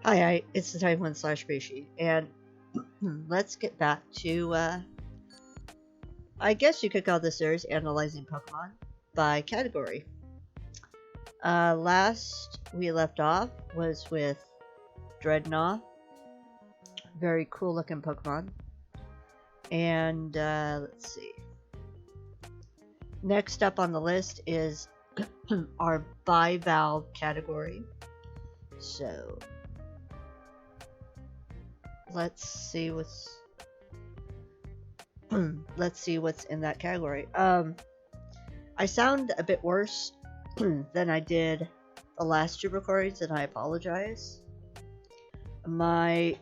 Hi, it's the time one slash Bishie, and let's get back to, I guess you could call this series Analyzing Pokemon by category. Last we left off was with Dreadnought, very cool looking Pokemon, and let's see. Next up on the list is our Bivalve category, so let's see what's in that category. I sound a bit worse than I did the last two recordings, and I apologize. My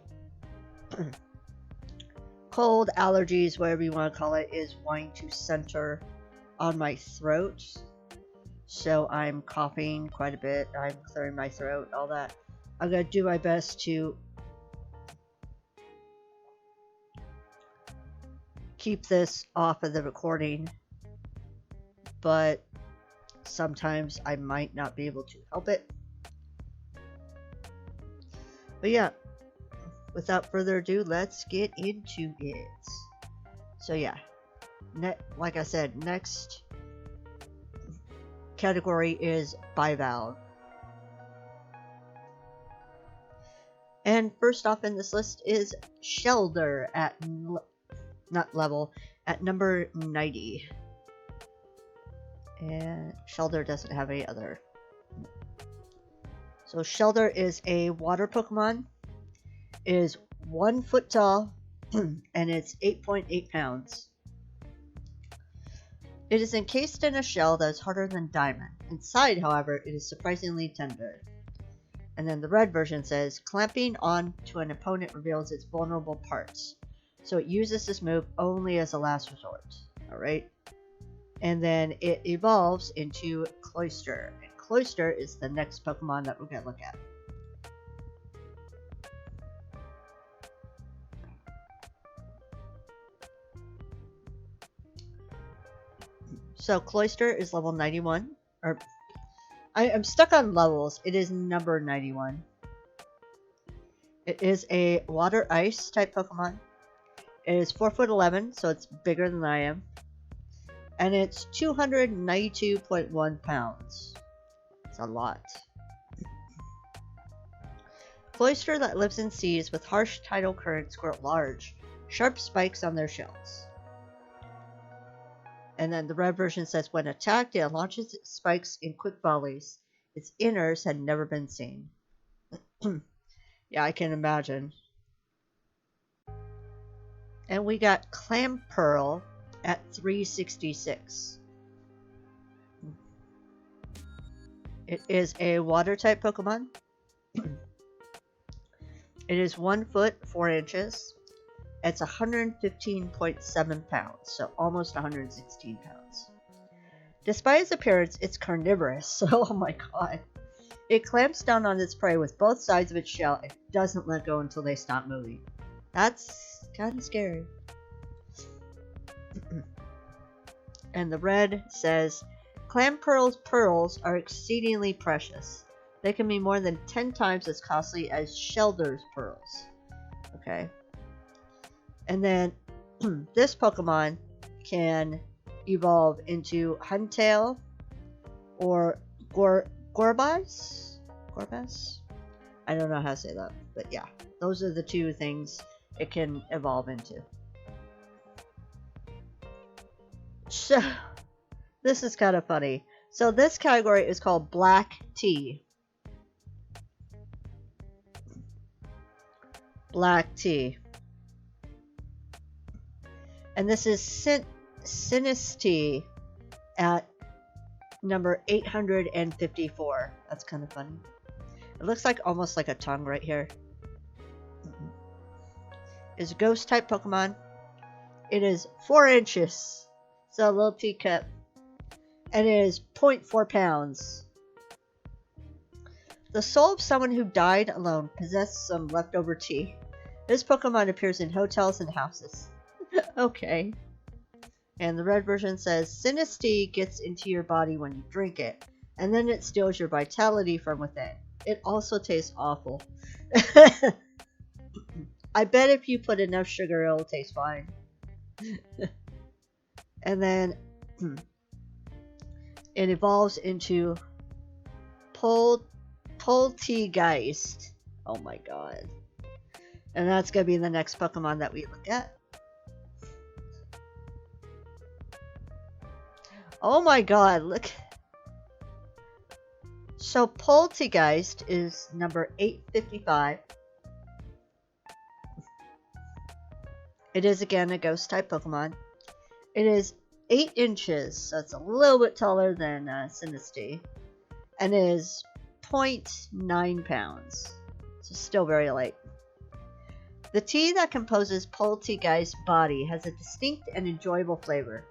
cold, allergies, whatever you want to call it, is wanting to center on my throat, so I'm coughing quite a bit. I'm clearing my throat, all that. I'm gonna do my best to keep this off of the recording, but sometimes I might not be able to help it. But yeah, without further ado, let's get into it. So yeah, like I said, next category is Bivalve. And first off in this list is Shelder at number 90. And Shelder doesn't have any other. So Shelder is a water Pokemon. It is 1 foot tall and it's 8.8 pounds. It is encased in a shell that is harder than diamond. Inside, however, it is surprisingly tender. And then the red version says, clamping on to an opponent reveals its vulnerable parts. So it uses this move only as a last resort. Alright? And then it evolves into Cloyster. And Cloyster is the next Pokemon that we're going to look at. So Cloyster is level 91. Or I'm stuck on levels. It is number 91. It is a water ice type Pokemon. It is 4'11", so it's bigger than I am. And it's 292.1 pounds. It's a lot. Cloyster that lives in seas with harsh tidal currents grow large, sharp spikes on their shells. And then the red version says, when attacked, it launches its spikes in quick volleys. Its inners had never been seen. Yeah, I can imagine. And we got Clamperl at 366. It is a water type Pokemon. It is 1 foot 4 inches. It's 115.7 pounds, so almost 116 pounds. Despite its appearance, it's carnivorous, so oh my god. It clamps down on its prey with both sides of its shell and doesn't let go until they stop moving. That's kind of scary. And the red says, Clamperl's pearls are exceedingly precious. They can be more than 10 times as costly as Shelder's pearls. Okay. And then this Pokemon can evolve into Huntail or Gorbas? I don't know how to say that, but yeah, those are the two things it can evolve into. So, this is kind of funny. So this category is called Black Tea. Black Tea. And this is Sinistea at number 854. That's kind of funny. It looks like almost like a tongue right here. It's a ghost type Pokemon. It is 4 inches. So a little teacup. And it is 0.4 pounds. The soul of someone who died alone possessed some leftover tea. This Pokemon appears in hotels and houses. Okay. And the red version says, Sinistea gets into your body when you drink it, and then it steals your vitality from within. It also tastes awful. I bet if you put enough sugar, it'll taste fine. And then it evolves into Poltegeist. Oh my god. And that's going to be the next Pokemon that we look at. Oh my god, look. So Poltegeist is number 855. It is again a ghost type Pokemon. It is 8 inches, so it's a little bit taller than Sinistea. And it is 0.9 pounds. So still very light. The tea that composes Poltegeist's body has a distinct and enjoyable flavor.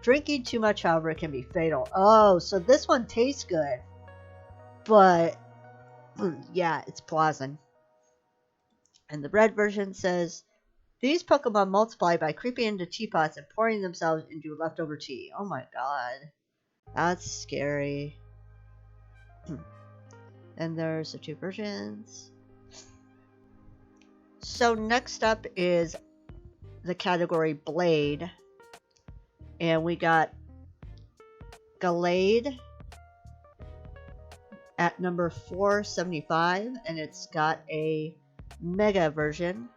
Drinking too much, however, can be fatal. Oh, so this one tastes good. But, yeah, it's poison. And the red version says, these Pokemon multiply by creeping into teapots and pouring themselves into leftover tea. Oh my god. That's scary. And there's the 2 versions. So next up is the category Blade. And we got Gallade at number 475. And it's got a Mega version.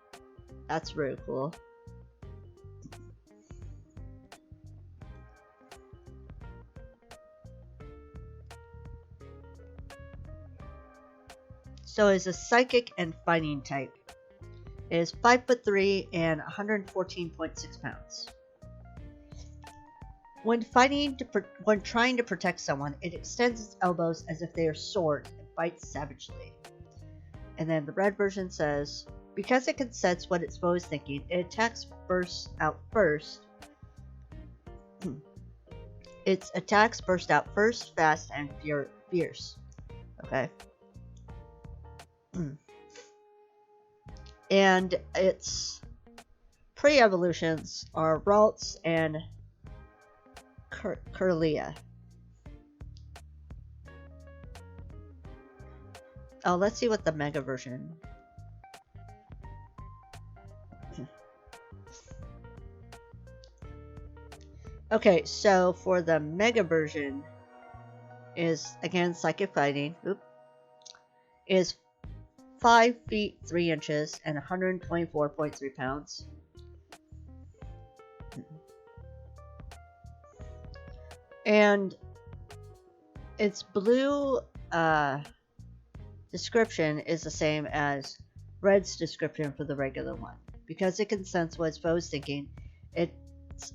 That's really cool. So it's a Psychic and Fighting type. It is 5'3" and 114.6 pounds. When trying to protect someone, it extends its elbows as if they are swords and bites savagely. And then the red version says, because it can sense what its foe is thinking, it attacks out first. Its attacks burst out first, fast, and fierce. Okay. And its pre-evolutions are Ralts and Kirlia. Oh, let's see what the Mega version. Okay, so for the Mega version is again Psychic Fighting. Is 5 feet 3 inches and 124.3 pounds. And its blue description is the same as red's description for the regular one. Because it can sense what its foe is thinking, its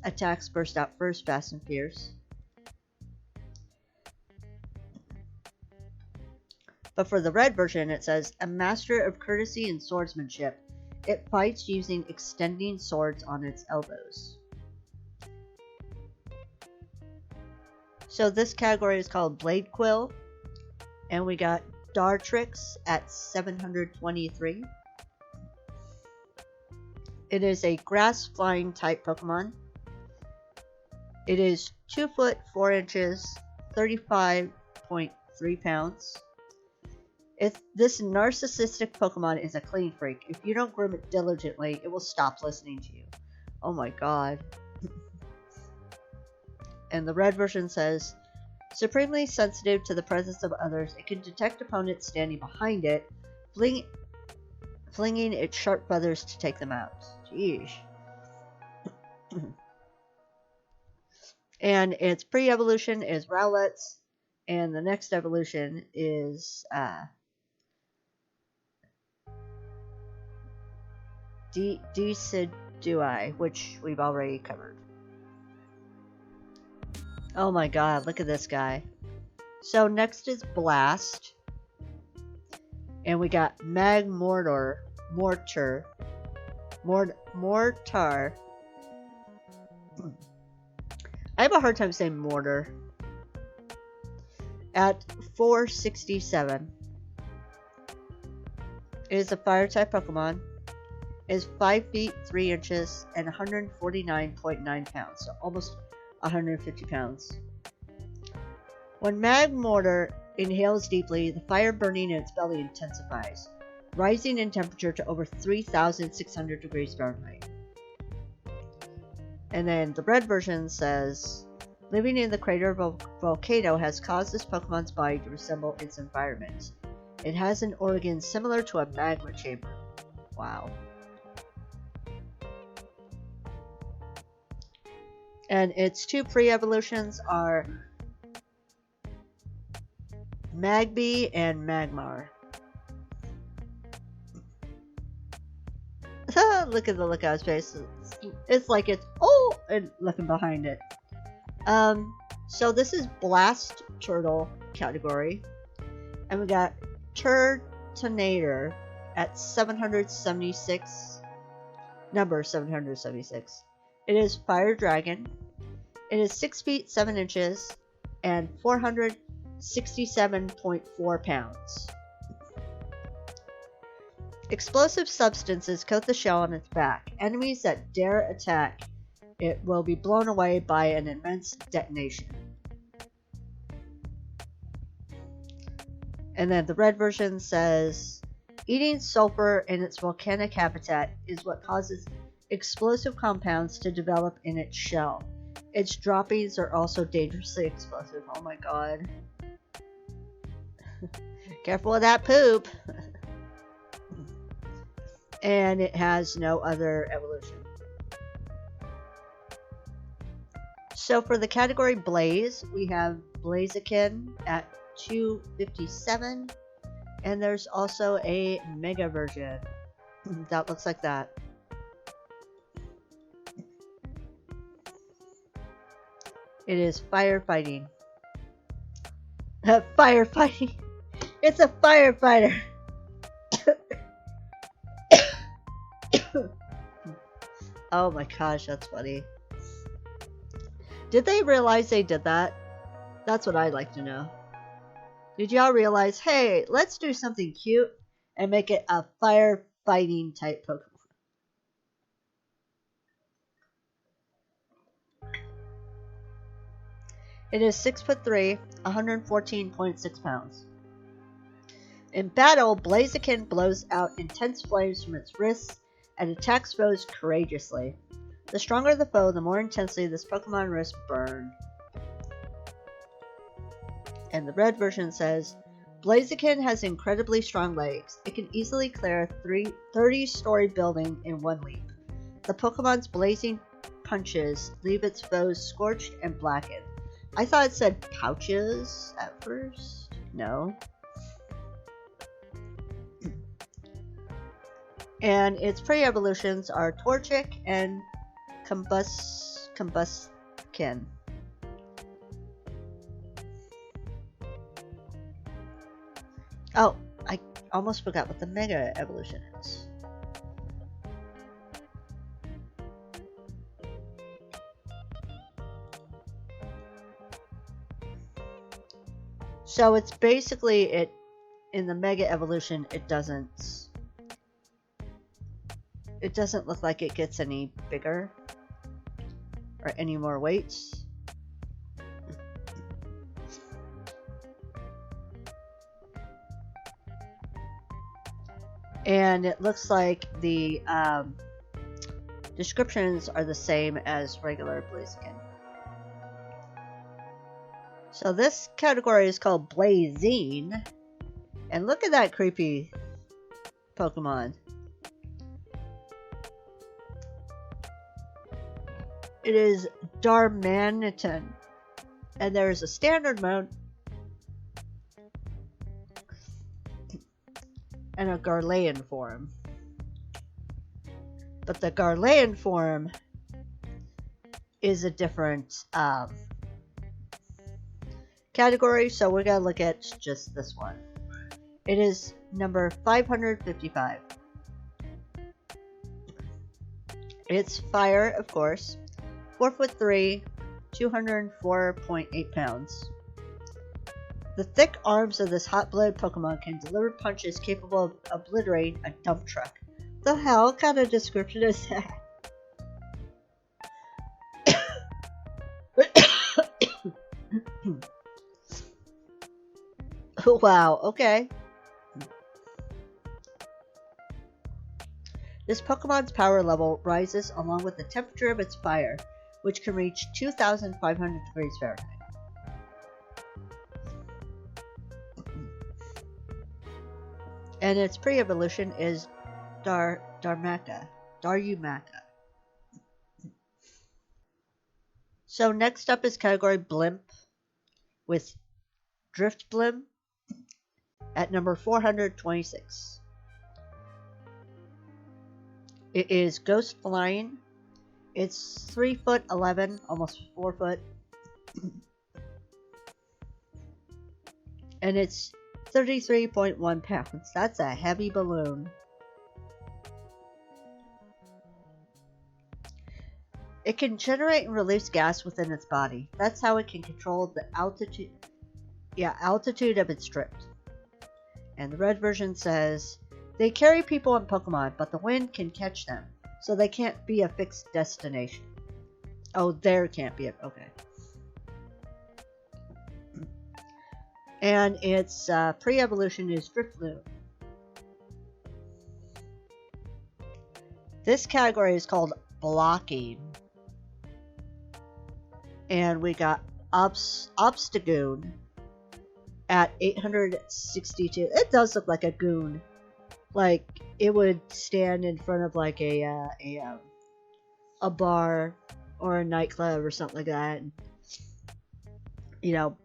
attacks burst out first, fast, and fierce. But for the red version, it says, a master of courtesy and swordsmanship. It fights using extending swords on its elbows. So this category is called Blade Quill. And we got Dartrix at 723. It is a grass flying type Pokemon. It is 2 foot 4 inches, 35.3 pounds. This narcissistic Pokemon is a clean freak. If you don't groom it diligently, it will stop listening to you. Oh my god. And the red version says, supremely sensitive to the presence of others, it can detect opponents standing behind it, flinging its sharp feathers to take them out. Jeez. And its pre-evolution is Rowlets, and the next evolution is Decidui, which we've already covered. Oh my god, look at this guy. So next is Blast. And we got Mortar. I have a hard time saying mortar. At 467. It is a fire type Pokemon. is 5 feet 3 inches and 149.9 pounds, so almost 150 pounds. When Magmortar inhales deeply, the fire burning in its belly intensifies, rising in temperature to over 3,600 degrees Fahrenheit. And then the red version says, living in the crater of a volcano has caused this Pokemon's body to resemble its environment. It has an organ similar to a magma chamber. Wow. And its two pre-evolutions are Magby and Magmar. Look at the look on his face. It's like it's and looking behind it. So this is Blast Turtle category, and we got Turtonator at 776, number 776. It is Fire Dragon. It is 6 feet 7 inches and 467.4 pounds. Explosive substances coat the shell on its back. Enemies that dare attack it will be blown away by an immense detonation. And then the red version says, eating sulfur in its volcanic habitat is what causes explosive compounds to develop in its shell. Its droppings are also dangerously explosive. Oh my god. Careful with that poop. And it has no other evolution. So for the category Blaze, we have Blaziken at 257, and there's also a mega version that looks like that. It is firefighting. Firefighting. It's a firefighter. Oh my gosh, that's funny. Did they realize they did that? That's what I'd like to know. Did y'all realize, hey, let's do something cute and make it a firefighting type Pokemon? It is 6'3", 114.6 pounds. In battle, Blaziken blows out intense flames from its wrists and attacks foes courageously. The stronger the foe, the more intensely this Pokemon wrist burn. And the red version says, Blaziken has incredibly strong legs. It can easily clear a 30-story building in one leap. The Pokemon's blazing punches leave its foes scorched and blackened. I thought it said pouches at first. No. And its pre-evolutions are Torchic and Combusken. Oh, I almost forgot what the Mega Evolution is. So it's basically it in the Mega Evolution. It doesn't look like it gets any bigger or any more weights. And it looks like the descriptions are the same as regular Blaziken. So this category is called Blazing. And look at that creepy Pokemon. It is Darmanitan. And there is a standard mode and a Garlean form. But the Garlean form is a different category, so we're going to look at just this one. It is number 555. It's fire, of course. 4'3", 204.8 pounds. The thick arms of this hot-blooded Pokemon can deliver punches capable of obliterating a dump truck. The hell kind of description is that? Wow, okay. This Pokemon's power level rises along with the temperature of its fire, which can reach 2,500 degrees Fahrenheit. And its pre-evolution is Darumaka. So next up is category Blimp with Driftblim at number 426. It is Ghost Flying. It's 3'11", almost 4 foot. And it's 33.1 pounds. That's a heavy balloon. It can generate and release gas within its body. That's how it can control the altitude of its drift. And the red version says, they carry people and Pokemon, but the wind can catch them, so they can't be a fixed destination. Oh, there can't be okay. And its pre-evolution is Drifloon. This category is called Blocking. And we got Obstagoon at 862. It does look like a goon. Like, it would stand in front of like a bar or a nightclub or something like that. And, you know,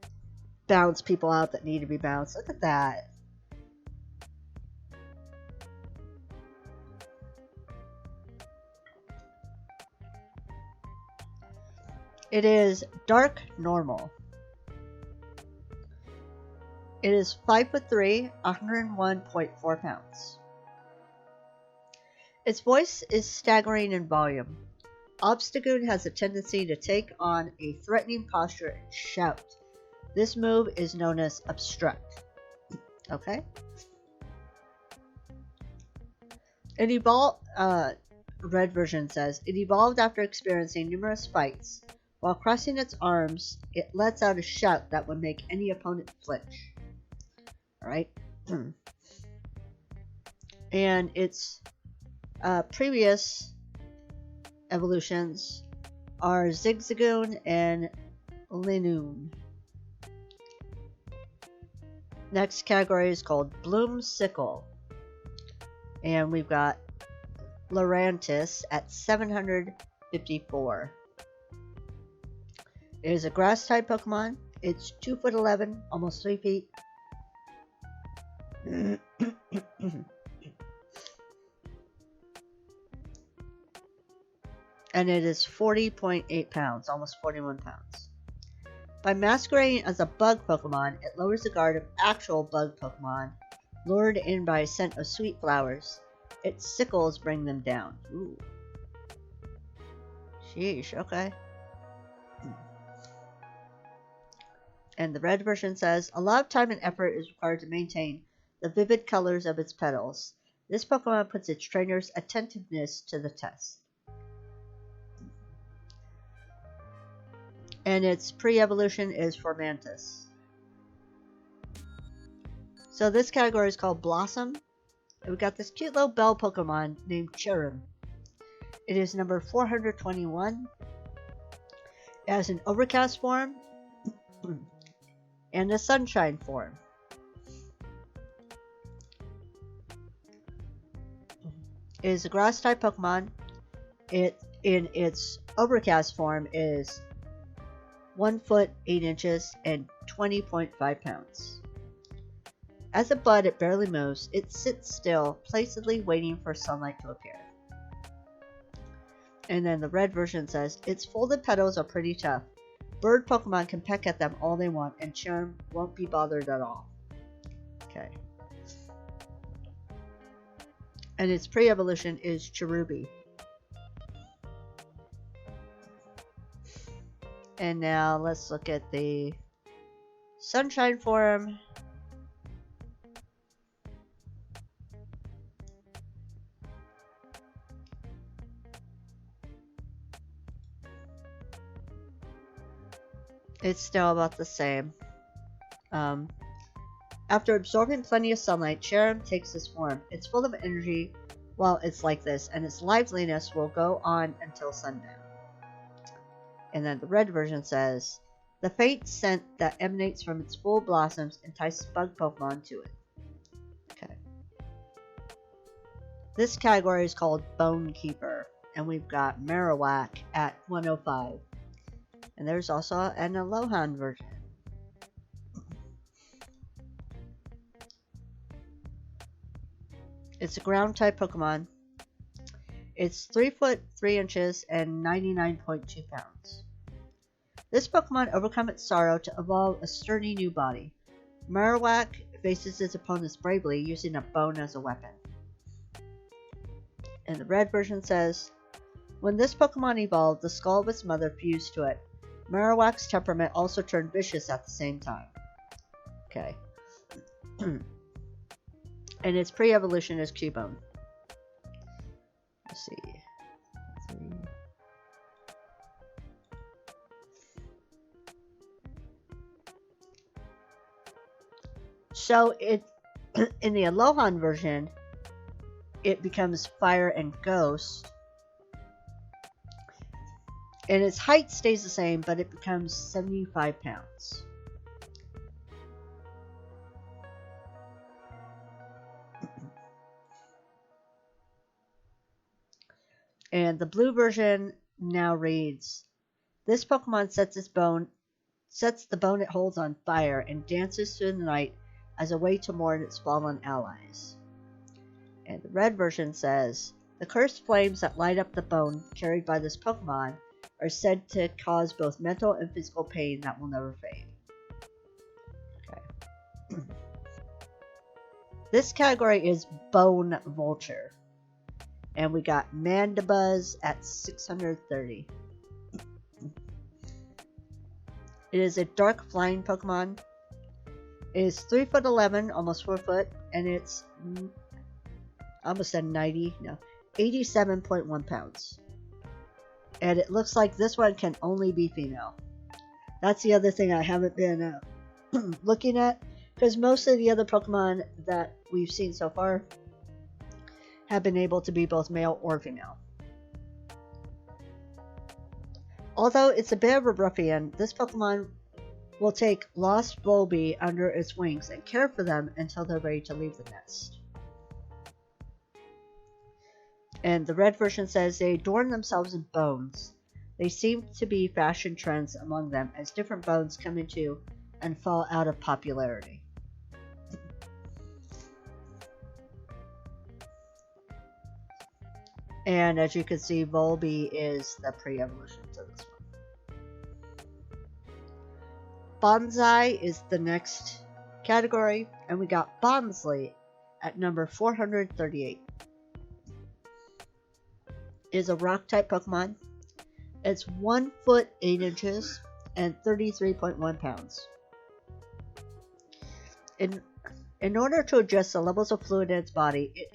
bounce people out that need to be bounced. Look at that. It is Dark Normal. It is 5'3", 101.4 pounds. Its voice is staggering in volume. Obstagoon has a tendency to take on a threatening posture and shout. This move is known as Obstruct. Okay? It evolved, red version says, it evolved after experiencing numerous fights. While crossing its arms, it lets out a shout that would make any opponent flinch. Alright? And its previous evolutions are Zigzagoon and Linoon. Next category is called Bloomsicle. And we've got Lurantis at 754. It is a grass-type Pokemon. It's 2'11", almost 3 feet. And it is 40.8 pounds, almost 41 pounds. By masquerading as a bug Pokemon, it lowers the guard of actual bug Pokemon, lured in by a scent of sweet flowers. Its sickles bring them down. Ooh. Sheesh, okay. And the red version says, a lot of time and effort is required to maintain the vivid colors of its petals. This Pokemon puts its trainer's attentiveness to the test. And its pre-evolution is Formantis. So this category is called Blossom. And we got this cute little bell Pokemon named Cherrim. It is number 421. It has an overcast form and a sunshine form. It is a grass-type Pokemon. It, in its overcast form, is 1 foot 8 inches and 20.5 pounds. As a bud, it barely moves. It sits still, placidly waiting for sunlight to appear. And then the red version says, its folded petals are pretty tough. Bird Pokemon can peck at them all they want, and Cherrim won't be bothered at all. Okay. And its pre-evolution is Cherubi. And now let's look at the sunshine form. It's still about the same. After absorbing plenty of sunlight, Cherrim takes this form. It's full of energy while it's like this, and its liveliness will go on until sundown. And then the red version says, the faint scent that emanates from its full blossoms entices bug Pokemon to it. Okay. This category is called Bone Keeper, and we've got Marowak at 105. And there's also an Alolan version. It's a ground type Pokemon. It's 3 foot 3 inches and 99.2 pounds. This Pokemon overcomes its sorrow to evolve a sturdy new body. Marowak faces its opponents bravely, using a bone as a weapon. And the red version says, when this Pokemon evolved, the skull of its mother fused to it. Marowak's temperament also turned vicious at the same time. Okay. And its pre-evolution is Cubone. Let's see. So it in the Alolan version, it becomes Fire and Ghost. And its height stays the same, but it becomes 75 pounds. And the blue version now reads, this Pokemon sets the bone it holds on fire and dances through the night as a way to mourn its fallen allies. And the red version says, the cursed flames that light up the bone carried by this Pokemon are said to cause both mental and physical pain that will never fade. Okay. This category is Bone Vulture. And we got Mandibuzz at 630. It is a dark flying Pokemon. It is 3 foot 11, almost 4 foot, and it's almost at 87.1 pounds. And it looks like this one can only be female. That's the other thing I haven't been looking at, because most of the other Pokemon that we've seen so far have been able to be both male or female. Although it's a bit of a ruffian, this Pokemon will take lost Volby under its wings and care for them until they're ready to leave the nest. And the red version says they adorn themselves in bones. They seem to be fashion trends among them as different bones come into and fall out of popularity. And as you can see, Volby is the pre-evolution to this one. Bonsai is the next category, and we got Bonsley at number 438. It is a rock type Pokemon. It's 1 foot 8 inches and 33.1 pounds. In order to adjust the levels of fluid in its body, it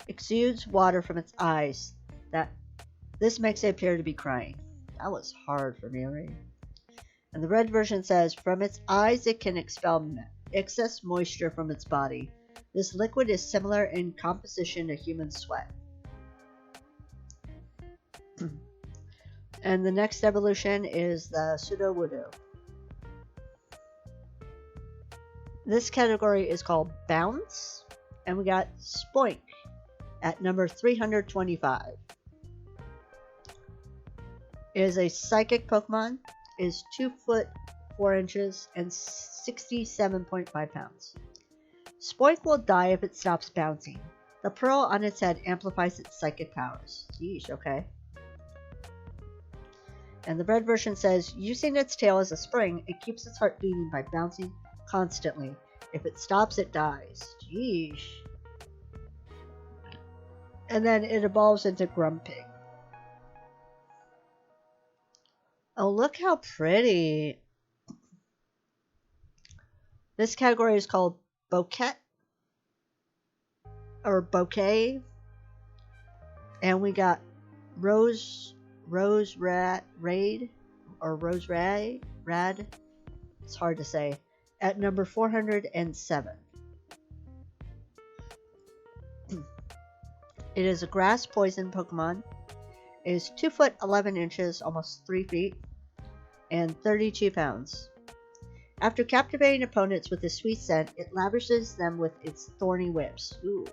exudes water from its eyes. This makes it appear to be crying. That was hard for me to read. And the red version says, from its eyes it can expel excess moisture from its body. This liquid is similar in composition to human sweat. And the next evolution is the Sudowoodo. This category is called Bounce, and we got Spoink at number 325. It is a psychic Pokemon. It is 2 foot 4 inches and 67.5 pounds. Spoink will die if it stops bouncing. The pearl on its head amplifies its psychic powers. Yeesh, okay. And the red version says, using its tail as a spring, it keeps its heart beating by bouncing constantly. If it stops, it dies. Jeesh. And then it evolves into Grumpig. Oh, look how pretty. This category is called Bouquet. Or Bouquet. And we got Rose Rat Raid. or Rose Rad. It's hard to say. At number 407. It is a grass poison Pokemon. It is 2 foot 11 inches, almost 3 feet, and 32 pounds. After captivating opponents with its sweet scent, it lavishes them with its thorny whips. Ooh.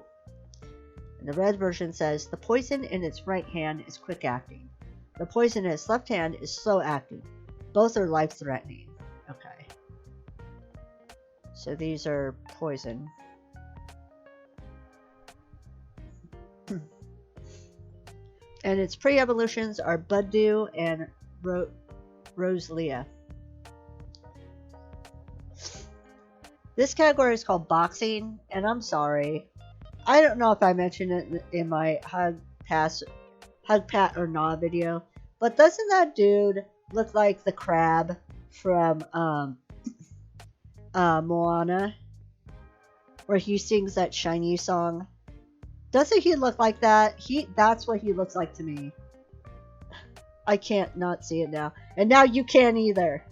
And the red version says, the poison in its right hand is quick acting. The poison in its left hand is slow acting. Both are life threatening. Okay. So these are poison. And its pre-evolutions are Buddew and Roselia. This category is called boxing, and I'm sorry. I don't know if I mentioned it in my Hug, Pat, or Gnaw video, but doesn't that dude look like the crab from Moana, where he sings that shiny song? Doesn't he look like that? That's what he looks like to me. I can't not see it now. And now you can't either.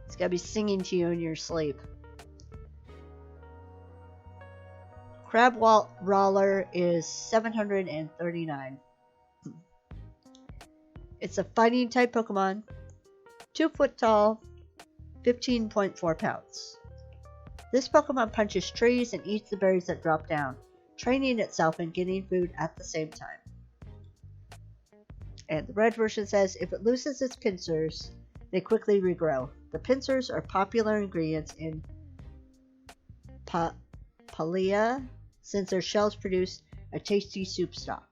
It's gotta be singing to you in your sleep. Crabrawler is 739. It's a fighting type Pokemon. 2 foot tall, 15.4 pounds. This Pokemon punches trees and eats the berries that drop down, training itself and getting food at the same time. And the red version says, if it loses its pincers, they quickly regrow. The pincers are popular ingredients in Palia, since their shells produce a tasty soup stock.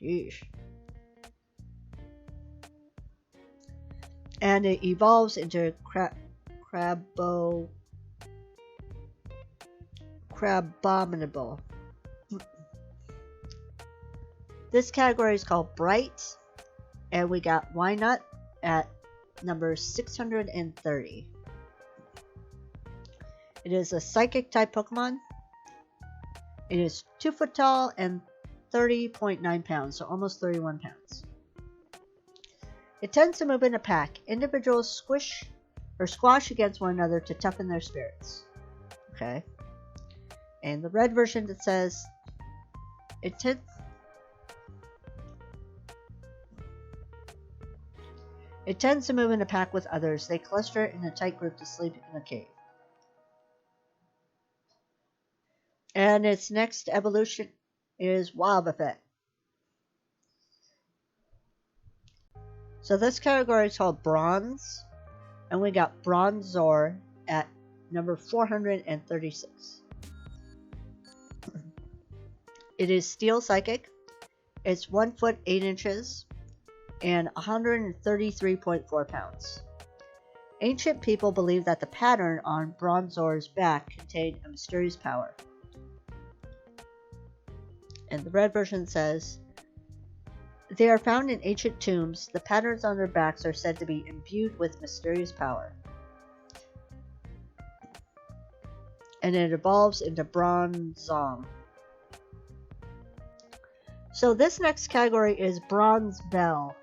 Jeez. And it evolves into Crabominable. This category is called Bright, and we got Wynut at number 630. It is a psychic type Pokemon. It is 2 foot tall and 30.9 pounds, so almost 31 pounds. It tends to move in a pack. Individuals squash against one another to toughen their spirits. Okay. And the red version that says it tends to move in a pack with others. They cluster in a tight group to sleep in a cave. And its next evolution is Wobbuffet. So this category is called Bronze. And we got Bronzor at number 436. It is Steel Psychic. It's 1 foot 8 inches and 133.4 pounds. Ancient people believe that the pattern on Bronzor's back contained a mysterious power. And the red version says, they are found in ancient tombs. The patterns on their backs are said to be imbued with mysterious power. And it evolves into Bronzong. So this next category is Bronze Bell.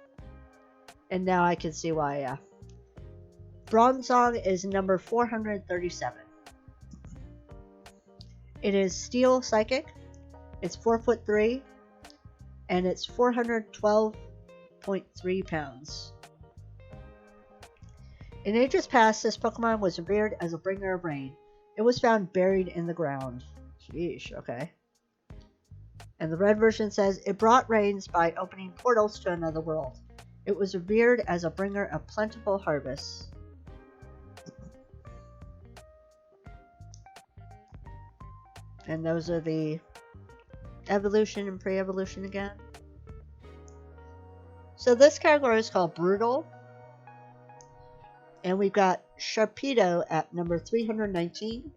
And now I can see why, yeah. Bronzong is number 437. It is Steel Psychic. It's 4 foot 3. And it's 412.3 pounds. In ages past, this Pokemon was revered as a bringer of rain. It was found buried in the ground. Sheesh, okay. And the red version says, it brought rains by opening portals to another world. It was revered as a bringer of plentiful harvests. And those are the evolution and pre-evolution again. So this category is called Brutal. And we've got Sharpedo at number 319.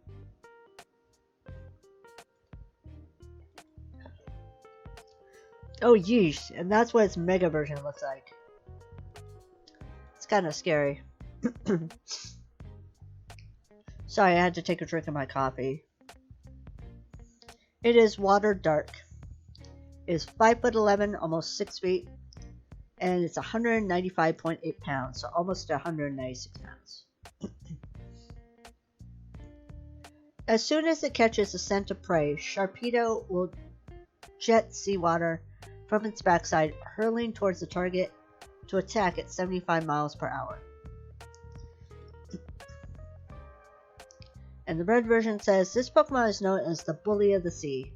Oh, yeesh. And that's what its mega version looks like. It's kind of scary. Sorry, I had to take a drink of my coffee. It is Water Dark. It is 5 foot 11, almost 6 feet, and it's 195.8 pounds, so almost 196 pounds. As soon as it catches a scent of prey, Sharpedo will jet seawater from its backside, hurling towards the target to attack at 75 miles per hour. And the red version says, this Pokemon is known as the Bully of the Sea.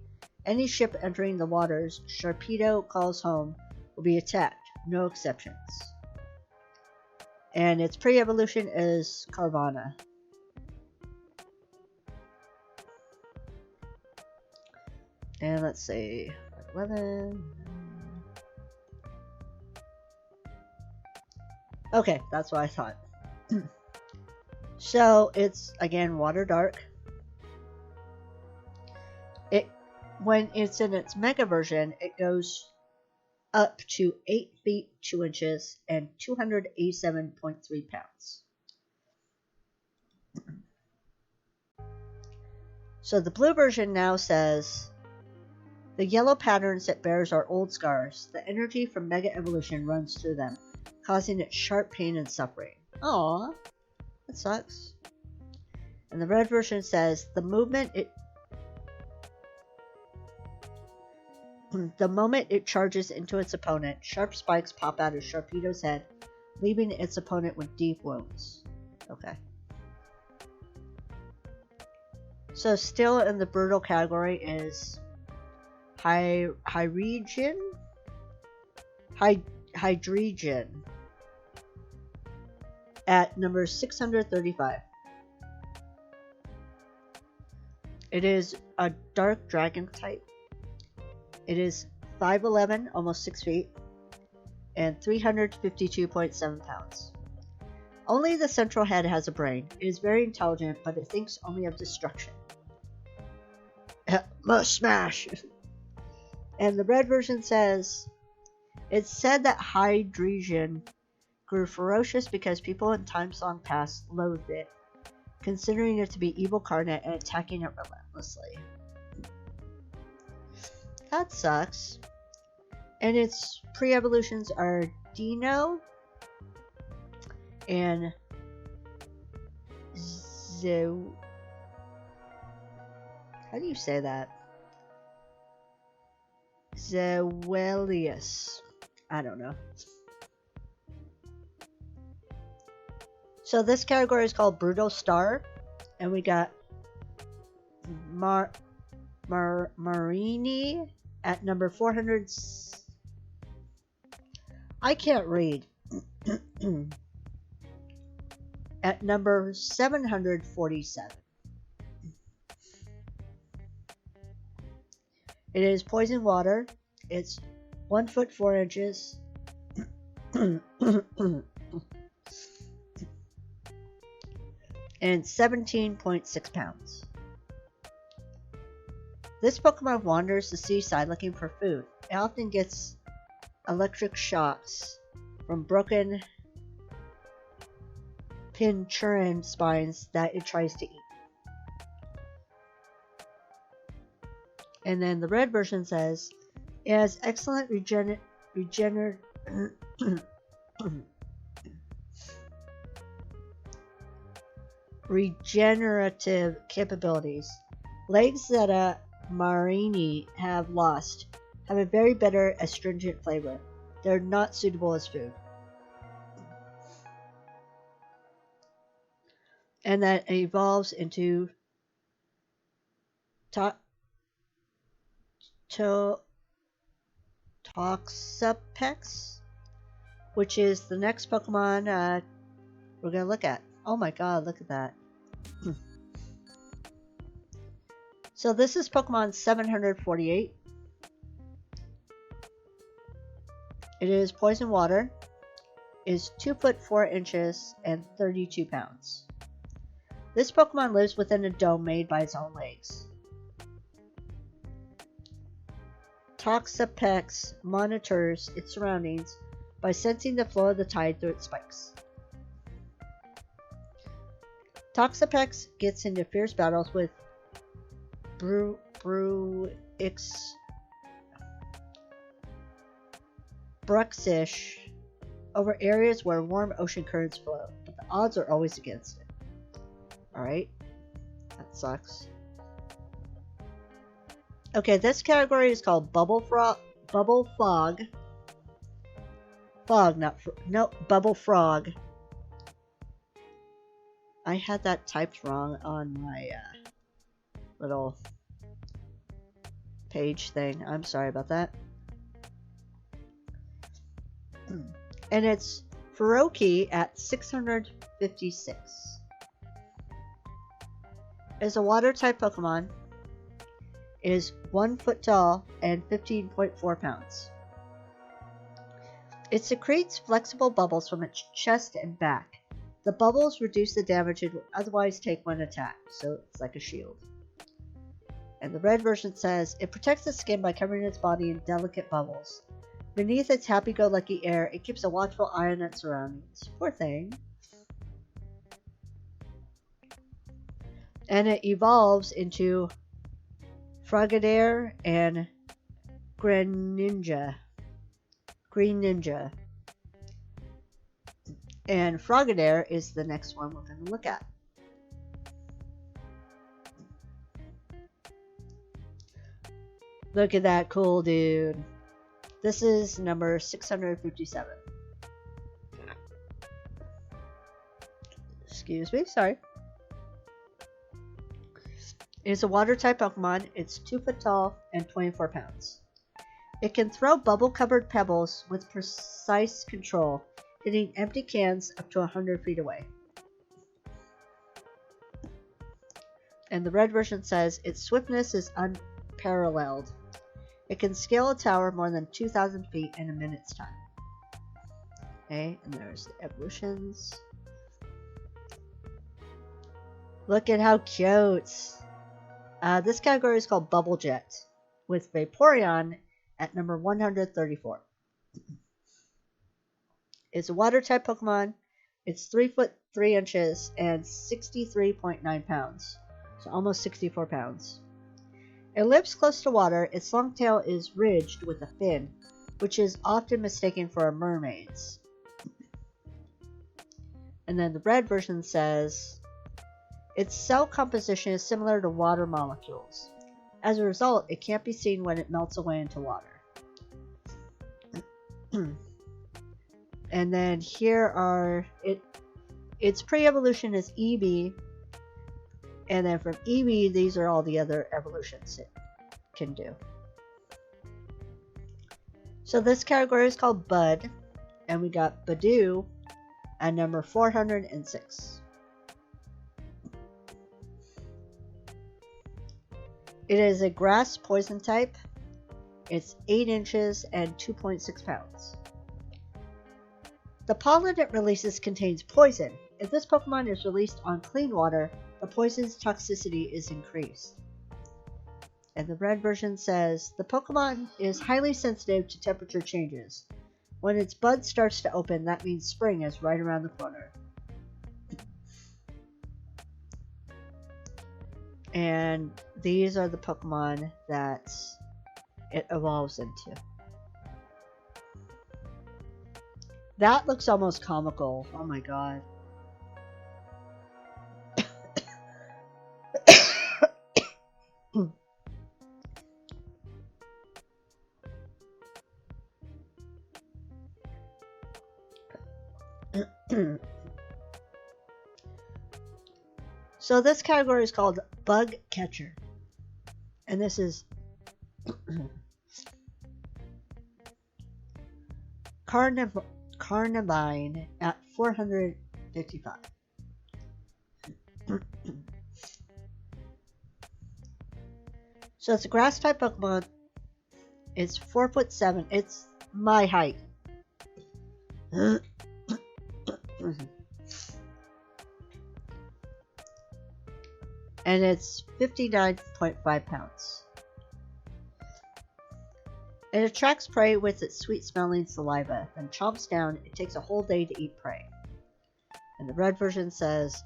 Any ship entering the waters Sharpedo calls home will be attacked, no exceptions. And its pre-evolution is Carvana. And let's see, 11. Okay, that's what I thought. So it's again water dark. When it's in its mega version, it goes up to 8 feet 2 inches and 287.3 pounds. So the blue version now says, the yellow patterns it bears are old scars. The energy from mega evolution runs through them, causing it sharp pain and suffering. Aww, that sucks. And the red version says, the moment it charges into its opponent, sharp spikes pop out of Sharpedo's head, leaving its opponent with deep wounds. Okay. So still in the brutal category is Hydreigon at number 635. It is a dark dragon type. It is 5'11", almost 6 feet, and 352.7 pounds. Only the central head has a brain. It is very intelligent, but it thinks only of destruction. Must smash! And the red version says, it's said that Hydreigon grew ferocious because people in times long past loathed it, considering it to be evil carnate and attacking it relentlessly. That sucks. And its pre-evolutions are Dino and how do you say that? Zewelius. I don't know. So this category is called Brutal Star, and we got Marini at number 400. I can't read. At number 747. It is poison water. It's 1 foot 4 inches. And 17.6 pounds. This Pokemon wanders the seaside looking for food. It often gets electric shocks from broken Pinchurin spines that it tries to eat. And then the red version says, it has excellent regenerative capabilities. Legs that a Marini have lost have a very bitter, astringent flavor. They're not suitable as food. And that evolves into Toxapex, which is the next Pokemon we're going to look at. Oh my god, look at that. So this is Pokemon 748. It is poison water. It is 2 foot 4 inches and 32 pounds. This Pokemon lives within a dome made by its own legs. Toxapex monitors its surroundings by sensing the flow of the tide through its spikes. Toxapex gets into fierce battles with Bruxish over areas where warm ocean currents flow, but the odds are always against it. Alright. That sucks. Okay, this category is called Bubble Fog. Bubble Frog. I had that typed wrong on my little page thing. I'm sorry about that. And it's Feroki at 656. It's a water type Pokemon. It is 1 foot tall and 15.4 pounds. It secretes flexible bubbles from its chest and back. The bubbles reduce the damage it would otherwise take when attacked, so it's like a shield. And the red version says, it protects the skin by covering its body in delicate bubbles. Beneath its happy-go-lucky air, it keeps a watchful eye on its surroundings. Poor thing. And it evolves into Frogadier and Greninja. And Frogadier is the next one we're going to look at. Look at that cool dude. This is number 657. Excuse me, sorry. It's a water type Pokemon. It's 2 foot tall and 24 pounds. It can throw bubble-covered pebbles with precise control, hitting empty cans up to 100 feet away. And the red version says, its swiftness is unparalleled. It can scale a tower more than 2,000 feet in a minute's time. Okay, and there's the evolutions. Look at how cute! This category is called Bubble Jet, with Vaporeon at number 134. It's a water type Pokemon. It's 3 foot 3 inches and 63.9 pounds. So almost 64 pounds. It lives close to water. Its long tail is ridged with a fin, which is often mistaken for a mermaid's. And then the red version says, its cell composition is similar to water molecules. As a result, it can't be seen when it melts away into water. And then here are its pre-evolution is EB, and then from EB these are all the other evolutions it can do. So this category is called Bud, and we got Badoo at number 406. It is a grass poison type. It's 8 inches and 2.6 pounds. The pollen it releases contains poison. If this Pokemon is released on clean water, the poison's toxicity is increased. And the red version says, the Pokemon is highly sensitive to temperature changes. When its bud starts to open, that means spring is right around the corner. And these are the Pokemon that it evolves into. That looks almost comical. Oh my god. So this category is called Bug Catcher. And this is Carnivine at 455. So it's a grass type Pokemon. It's 4'7". It's my height. And it's 59.5 pounds. It attracts prey with its sweet-smelling saliva, then chomps down. It takes a whole day to eat prey. And the red version says,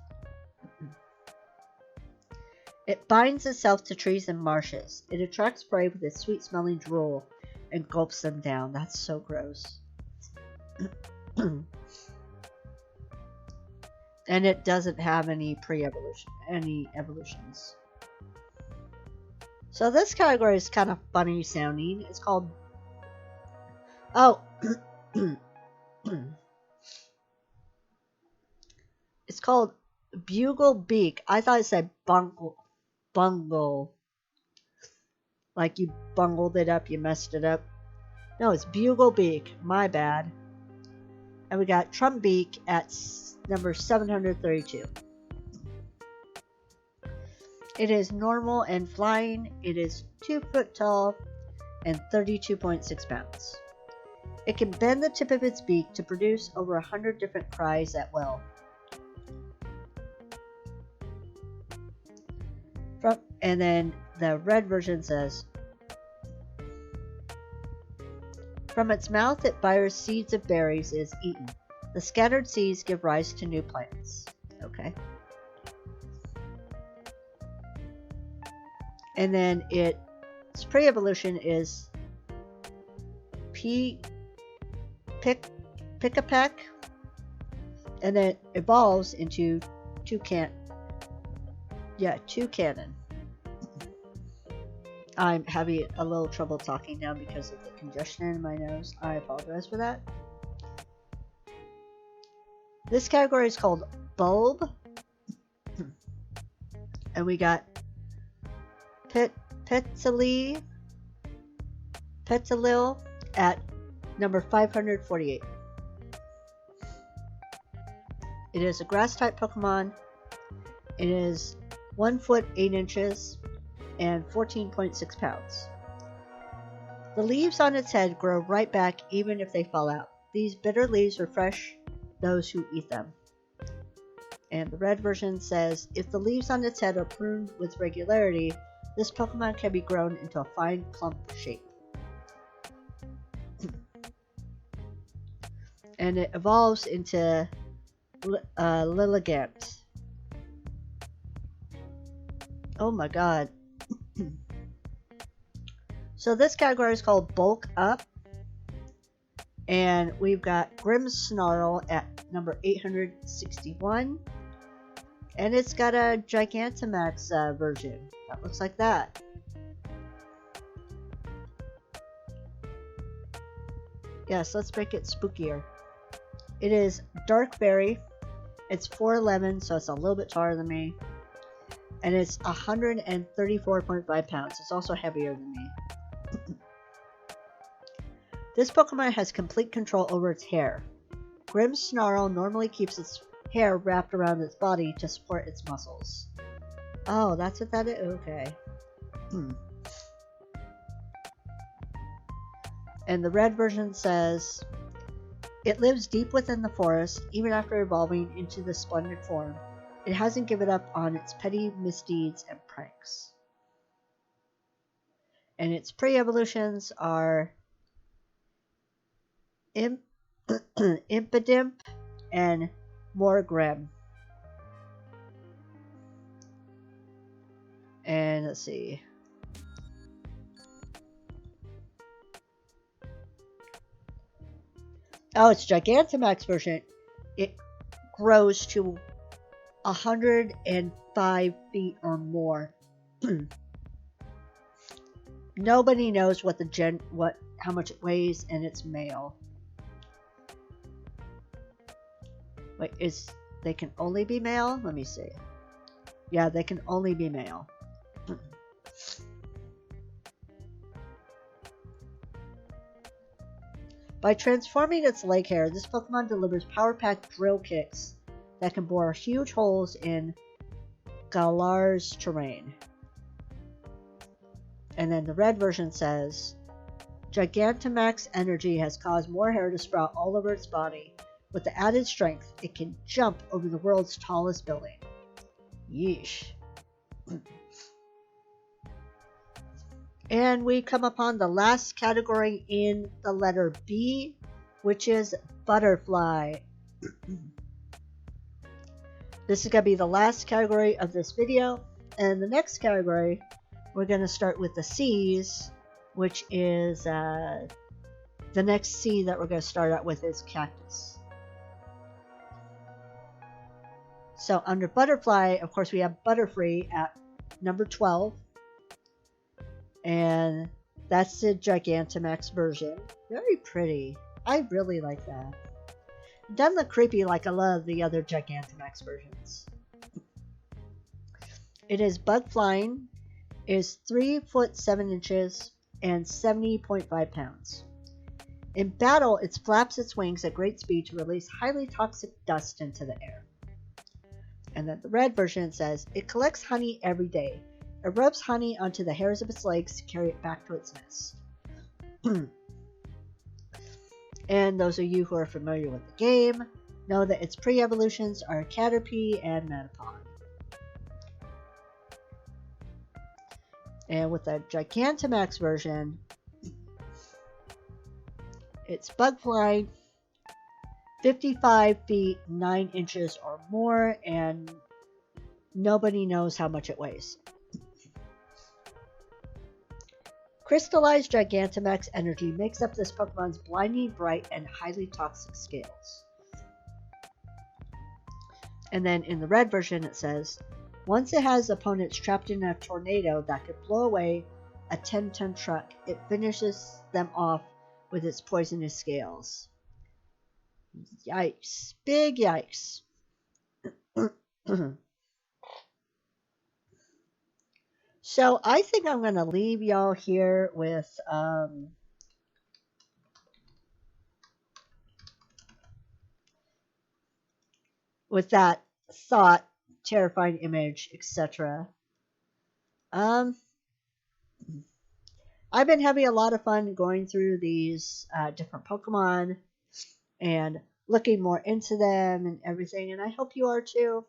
it binds itself to trees and marshes. It attracts prey with its sweet-smelling drool and gulps them down. That's so gross. And it doesn't have any evolutions. So this category is kind of funny sounding. It's called, oh, it's called Bugle Beak. I thought it said bungle. Like you bungled it up, you messed it up. No, it's Bugle Beak. My bad. And we got Trump Beak at number 732. It is normal and flying. It is 2 foot tall and 32.6 pounds. It can bend the tip of its beak to produce over 100 different cries at will. And then the red version says, from its mouth it fires seeds of berries it is eaten. The scattered seeds give rise to new plants. Okay. And then its pre-evolution is pick-a-peck, and then it evolves into toucan. I'm having a little trouble talking now because of the congestion in my nose. I apologize for that. This category is called Bulb. And we got Petalil at number 548. It is a grass-type Pokemon. It is 1 foot 8 inches and 14.6 pounds. The leaves on its head grow right back even if they fall out. These bitter leaves refresh those who eat them. And the red version says, if the leaves on its head are pruned with regularity, this Pokemon can be grown into a fine plump shape. And it evolves into Lilligant. Oh my god. So this category is called Bulk Up. And we've got Grimmsnarl at number 861. And it's got a Gigantamax version. That looks like that. Yes, let's make it spookier. It is Dark Berry. It's 4'11", so it's a little bit taller than me. And it's 134.5 pounds. It's also heavier than me. This Pokemon has complete control over its hair. Grimmsnarl normally keeps its hair wrapped around its body to support its muscles. Oh, that's what that is? Okay. And the red version says, it lives deep within the forest, even after evolving into the splendid form. It hasn't given up on its petty misdeeds and pranks. And its pre-evolutions are Impidimp and Morgrem. And let's see. Oh, it's Gigantamax version. It grows to 105 feet or more. Nobody knows what how much it weighs, and it's male. Wait, they can only be male? Let me see. Yeah, they can only be male. By transforming its leg hair, this Pokemon delivers power-packed drill kicks that can bore huge holes in Galar's terrain. And then the red version says, Gigantamax energy has caused more hair to sprout all over its body. With the added strength, it can jump over the world's tallest building. Yeesh. And we come upon the last category in the letter B, which is Butterfly. This is going to be the last category of this video. And the next category, we're going to start with the C's, which is the next C that we're going to start out with is Cactus. So under Butterfly, of course, we have Butterfree at number 12. And that's the Gigantamax version. Very pretty. I really like that. It doesn't look creepy like a lot of the other Gigantamax versions. It is bug flying, is 3 foot 7 inches, and 70.5 pounds. In battle, it flaps its wings at great speed to release highly toxic dust into the air. And then the red version says, it collects honey every day. It rubs honey onto the hairs of its legs to carry it back to its nest. And those of you who are familiar with the game know that its pre-evolutions are Caterpie and Metapod. And with the Gigantamax version, it's bug flying, 55 feet 9 inches or more, and nobody knows how much it weighs. Crystallized Gigantamax energy makes up this Pokemon's blinding bright and highly toxic scales. And then in the red version it says, once it has opponents trapped in a tornado that could blow away a 10-ton truck, it finishes them off with its poisonous scales. Yikes. Big yikes. So I think I'm going to leave y'all here with that thought, terrifying image, etc. I've been having a lot of fun going through these different Pokemon and looking more into them and everything, and I hope you are too.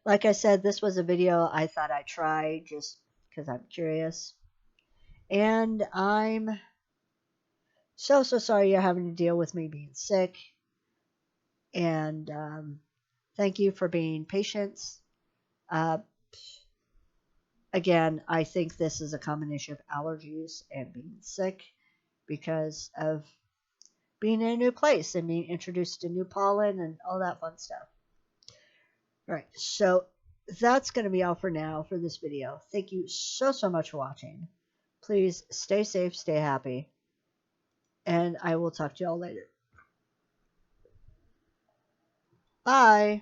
Like I said, this was a video I thought I'd try just because I'm curious. And I'm so sorry you're having to deal with me being sick. And thank you for being patient. Again, I think this is a combination of allergies and being sick because of being in a new place and being introduced to new pollen and all that fun stuff. Alright, so that's going to be all for now for this video. Thank you so much for watching. Please stay safe, stay happy, and I will talk to y'all later. Bye!